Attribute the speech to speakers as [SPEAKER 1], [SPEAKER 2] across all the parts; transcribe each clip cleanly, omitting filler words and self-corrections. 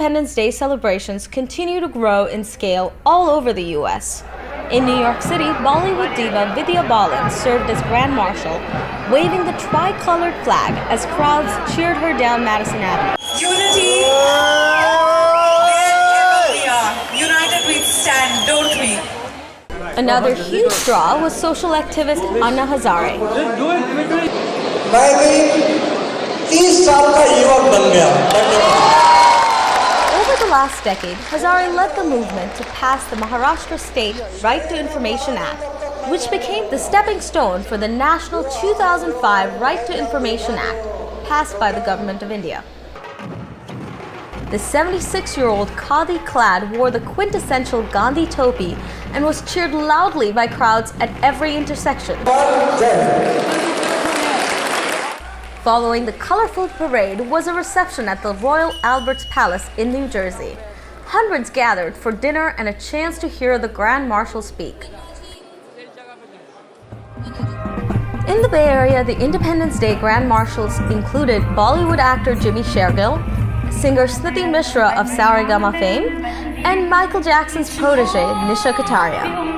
[SPEAKER 1] Independence Day celebrations continue to grow in scale all over the U.S. In New York City, Bollywood diva Vidya Balan served as Grand Marshal, waving the tricolored flag as crowds cheered her down Madison Avenue.
[SPEAKER 2] Unity, united we stand, don't we?
[SPEAKER 1] Another huge draw was social activist Anna Hazare.
[SPEAKER 3] मैं भी 30 साल का युवक बन गया.
[SPEAKER 1] Over the last decade, Hazare led the movement to pass the Maharashtra State Right to Information Act, which became the stepping stone for the national 2005 Right to Information Act, passed by the Government of India. The 76-year-old khadi-clad wore the quintessential Gandhi topi and was cheered loudly by crowds at every intersection. Following the colorful parade was a reception at the Royal Albert's Palace in New Jersey. Hundreds gathered for dinner and a chance to hear the Grand Marshal speak. In the Bay Area, the Independence Day Grand Marshals included Bollywood actor Jimmy Shergill, singer Sniti Mishra of Saregama fame, and Michael Jackson's protege Nisha Kataria.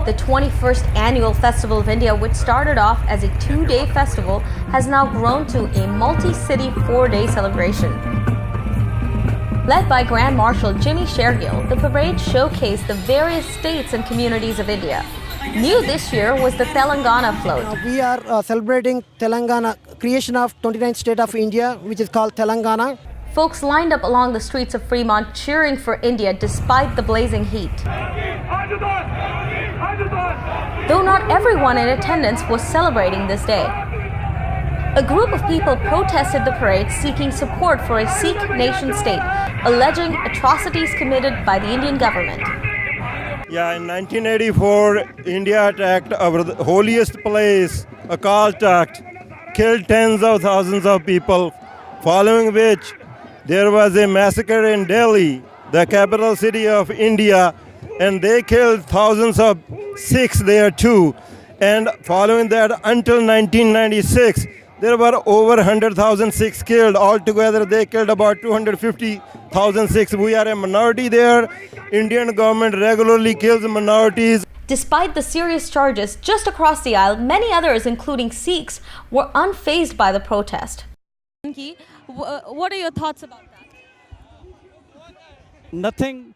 [SPEAKER 1] The 21st Annual Festival of India, which started off as a 2-day festival, has now grown to a multi-city 4-day celebration. Led by Grand Marshal Jimmy Shergill, the parade showcased the various states and communities of India. New this year was the Telangana float.
[SPEAKER 4] We are celebrating Telangana, creation of 29th state of India, which is called Telangana.
[SPEAKER 1] Folks lined up along the streets of Fremont cheering for India despite the blazing heat. Though not everyone in attendance was celebrating this day. A group of people protested the parade seeking support for a Sikh nation state, alleging atrocities committed by the Indian government.
[SPEAKER 5] Yeah, in 1984, India attacked our holiest place, Akal Takht, killed tens of thousands of people, following which there was a massacre in Delhi, the capital city of India, and they killed thousands of Sikhs there too. And following that, until 1996, there were over 100,000 Sikhs killed. Altogether, they killed about 250,000 Sikhs. We are a minority there. Indian government regularly kills minorities.
[SPEAKER 1] Despite the serious charges just across the aisle, many others, including Sikhs, were unfazed by the protest.
[SPEAKER 6] What are your thoughts about that?
[SPEAKER 7] Nothing.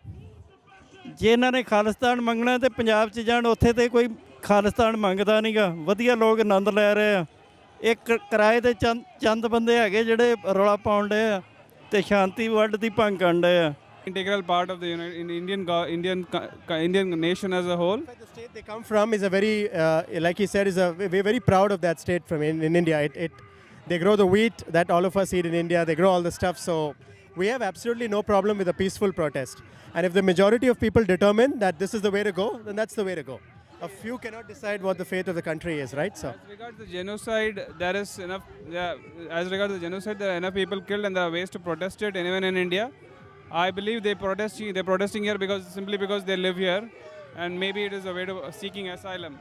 [SPEAKER 7] ਜੇ ਇਹਨਾਂ ਨੇ ਖਾਲਿਸਤਾਨ ਮੰਗਣਾ ਤੇ ਪੰਜਾਬ 'ਚ ਜਾਣ, ਉੱਥੇ ਤੇ ਕੋਈ ਖਾਲਿਸਤਾਨ ਮੰਗਦਾ ਨਹੀਂਗਾ. ਵਧੀਆ ਲੋਕ ਆਨੰਦ ਲੈ ਰਹੇ ਆ. ਇੱਕ ਕਿਰਾਏ ਤੇ ਚੰਦ ਬੰਦੇ ਹੈਗੇ ਜਿਹੜੇ ਰੌਲਾ ਪਾਉਣ ਡਏ ਆ ਤੇ ਸ਼ਾਂਤੀ ਵੱਡ ਦੀ ਭੰਗ ਕਰਨ ਡਏ ਆ.
[SPEAKER 8] Integral part of the Indian nation as a whole.
[SPEAKER 9] The state they come from is a very, like he said, we're very proud of that state from in India. They grow the wheat that all of us eat in India. They grow all the stuff. So we have absolutely no problem with a peaceful protest. And if the majority of people determine that this is the way to go, then that's the way to go. A few cannot decide what the fate of the country is, right? So,
[SPEAKER 8] as regards the genocide, there is enough. As regards the genocide, there are enough people killed, and there are ways to protest it. Even in India, I believe they're protesting here simply because they live here, and maybe it is a way of seeking asylum.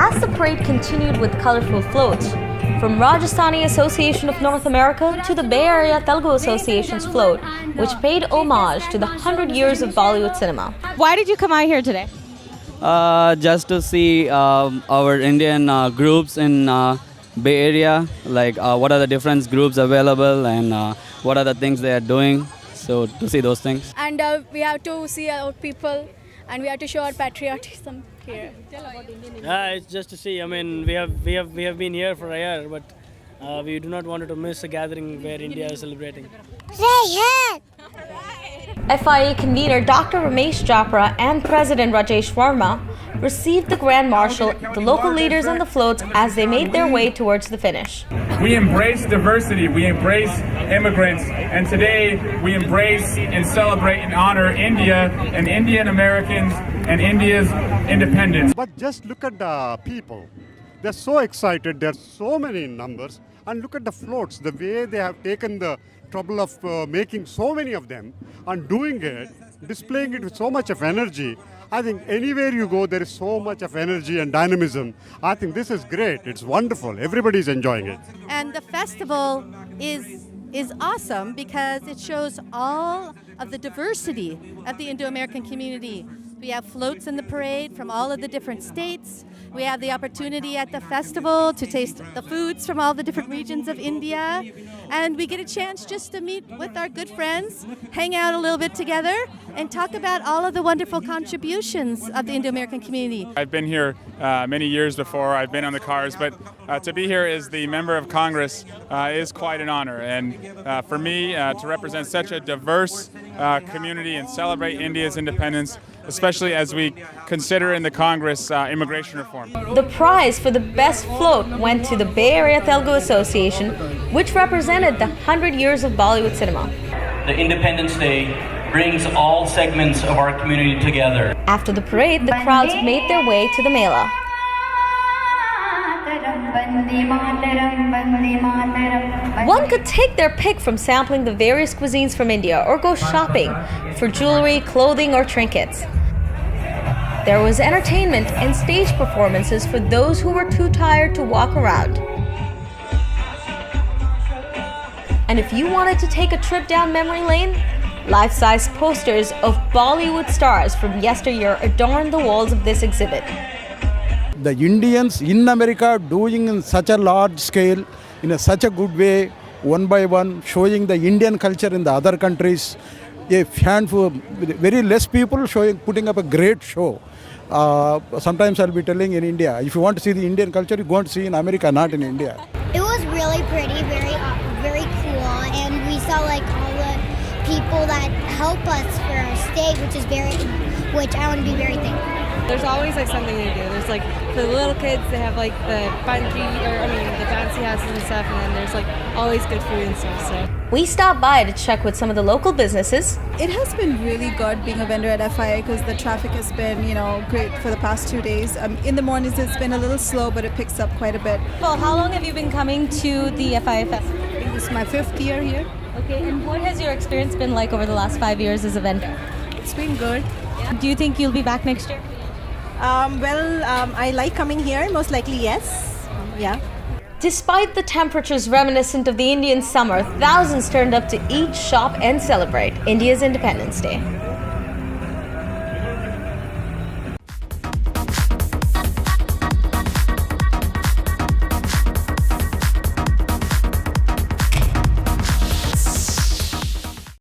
[SPEAKER 1] As the parade continued with colorful floats, from Rajasthani Association of North America to the Bay Area Telugu Association's float, which paid homage to the 100 years of Bollywood cinema.
[SPEAKER 6] Why did you come out here today?
[SPEAKER 10] Just to see our Indian groups in Bay Area, like what are the different groups available and what are the things they are doing. So to see those things.
[SPEAKER 11] And we have to see our people, and we have to show our patriotism here.
[SPEAKER 12] It's just to see. I mean, we have been here for a year, but we do not want to miss a gathering where India is celebrating.
[SPEAKER 1] FIA convener Dr. Ramesh Chopra and President Rajesh Verma received the Grand Marshal, the local leaders and the floats as they made their way towards the finish.
[SPEAKER 13] We embrace diversity, we embrace immigrants, and today we embrace and celebrate and honor India and Indian Americans and India's independence.
[SPEAKER 14] But just look at the people. They're so excited, there are so many numbers, and look at the floats, the way they have taken the trouble of making so many of them and doing it, displaying it with so much of energy. I think anywhere you go, there is so much of energy and dynamism. I think this is great. It's wonderful. Everybody's enjoying it.
[SPEAKER 15] And the festival is awesome because it shows all of the diversity of the Indo-American community. We have floats in the parade from all of the different states. We have the opportunity at the festival to taste the foods from all the different regions of India. And we get a chance just to meet with our good friends, hang out a little bit together, and talk about all of the wonderful contributions of the Indo-American community.
[SPEAKER 13] I've been here many years before. I've been on the cars, but to be here as the member of Congress is quite an honor. And for me, to represent such a diverse community and celebrate India's independence, especially as we consider in the Congress immigration reform.
[SPEAKER 1] The prize for the best float went to the Bay Area Telugu Association, which represented the 100 years of Bollywood cinema.
[SPEAKER 16] The Independence Day brings all segments of our community together.
[SPEAKER 1] After the parade, the crowds made their way to the Mela. One could take their pick from sampling the various cuisines from India or go shopping for jewelry, clothing, or trinkets. There was entertainment and stage performances for those who were too tired to walk around. And if you wanted to take a trip down memory lane, life-size posters of Bollywood stars from yesteryear adorn the walls of this exhibit.
[SPEAKER 17] The Indians in America doing in such a large scale, in such a good way, one by one, showing the Indian culture in the other countries. A handful, very less people putting up a great show. Sometimes I'll be telling in India, if you want to see the Indian culture, you go and see in America, not in India.
[SPEAKER 18] It was really pretty, very cool, and we saw like all the people that help us for our state, which I want to be very thankful.
[SPEAKER 6] There's always like something to do. There's like for the little kids, they have like the the fancy houses and stuff, and then there's like always good food and stuff. So
[SPEAKER 1] we stopped by to check with some of the local businesses.
[SPEAKER 19] It has been really good being a vendor at FIA because the traffic has been, great for the past 2 days. In the mornings it's been a little slow, but it picks up quite a bit.
[SPEAKER 6] Well, how long have you been coming to the FIA Festival?
[SPEAKER 19] This is my 5th year here.
[SPEAKER 6] Okay, and what has your experience been like over the last 5 years as a vendor?
[SPEAKER 19] It's been good.
[SPEAKER 6] Yeah. Do you think you'll be back next year?
[SPEAKER 19] I like coming here. Most likely, yes. Yeah.
[SPEAKER 1] Despite the temperatures reminiscent of the Indian summer, thousands turned up to eat, shop, and celebrate India's Independence Day.